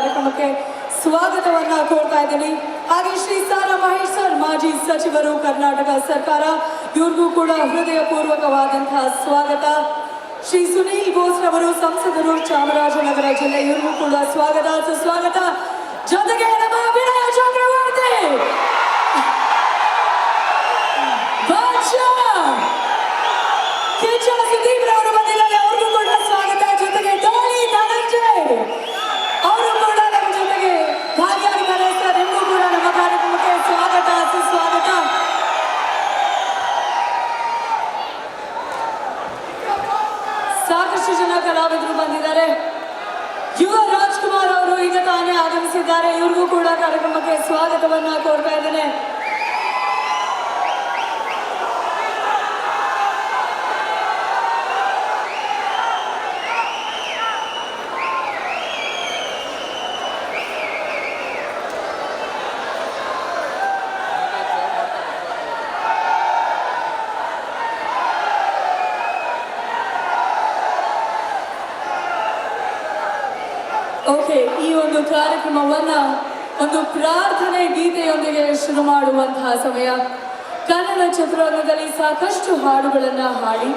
ಕಾರ್ಯಕ್ರಮಕ್ಕೆ ಸ್ವಾಗತವನ್ನ ಕೋರ್ತಾ ಇದ್ದೀನಿ. ಹಾಗೆ ಶ್ರೀ ಸಾರಾ ಮಹೇಶ್ ಸರ್ ಮಾಜಿ ಸಚಿವರು ಕರ್ನಾಟಕ ಸರ್ಕಾರ, ಇವ್ರಿಗೂ ಕೂಡ ಹೃದಯಪೂರ್ವಕವಾದಂತಹ ಸ್ವಾಗತ. ಶ್ರೀ ಸುನೀಲ್ ಬೋಸ್ ರವರು ಸಂಸದರು ಚಾಮರಾಜನಗರ ಜಿಲ್ಲೆ, ಇವ್ರಿಗೂ ಕೂಡ ಸ್ವಾಗತ ಸುಸ್ವಾಗತ. ಜೊತೆಗೆ ನಮ್ಮ ವಿನಯ ಚಕ್ರವರ್ತಿ ಸುದೀಪ್ ರವರು ಬಂದಿದ್ದಾರೆ, ಅವ್ರಿಗೂ ಕೂಡ ಸ್ವಾಗತ. ಜೊತೆಗೆ ಡಾಲಿ ಧನಂಜಯ್ ಅವರು ಕೂಡ ನಮ್ಮ ಜೊತೆಗೆ ಭಾಗಿಯಾಗಿದ್ದಾರೆ ಸರ್, ನಿಮಗೂ ಕೂಡ ನಮ್ಮ ಕಾರ್ಯಕ್ರಮಕ್ಕೆ ಸ್ವಾಗತ ಸುಸ್ವಾಗತ. ಸಾಕಷ್ಟು ಜನ ಕಲಾವಿದರು ಬಂದಿದ್ದಾರೆ. ಯುವ ರಾಜ್ಕುಮಾರ್ ಅವರು ಈಗ ತಾನೇ ಆಗಮಿಸಿದ್ದಾರೆ, ಇವ್ರಿಗೂ ಕೂಡ ಕಾರ್ಯಕ್ರಮಕ್ಕೆ ಸ್ವಾಗತವನ್ನ ಕೋರ್ತಾ ಇದ್ದೇನೆ. ಓಕೆ, ಈ ಒಂದು ಕಾರ್ಯಕ್ರಮವನ್ನ ಒಂದು ಪ್ರಾರ್ಥನೆ ಗೀತೆಯೊಂದಿಗೆ ಶುರು ಮಾಡುವಂತಹ ಸಮಯ. ಕನ್ನಡ ಚಿತ್ರರಂಗದಲ್ಲಿ ಸಾಕಷ್ಟು ಹಾಡುಗಳನ್ನ ಹಾಡಿ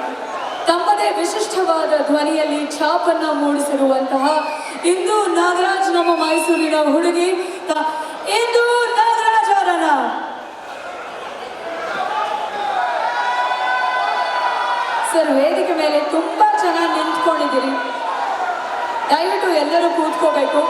ತಮ್ಮದೇ ವಿಶಿಷ್ಟವಾದ ಧ್ವನಿಯಲ್ಲಿ ಛಾಪನ್ನ ಮೂಡಿಸಿರುವಂತಹ ಇಂದು ನಾಗರಾಜ್, ನಮ್ಮ ಮೈಸೂರಿನ ಹುಡುಗಿ ಇಂದು ನಾಗರಾಜ್ ಅವರನ್ನ ಸರ್ ವೇದಿಕೆ ಮೇಲೆ ತುಂಬಾ ಜನ ನಿಂತ್ಕೊಂಡಿದ್ದೀರಿ, ದಯವಿಟ್ಟು ಎಲ್ಲರೂ ಕೂತ್ಕೋಬೇಕು.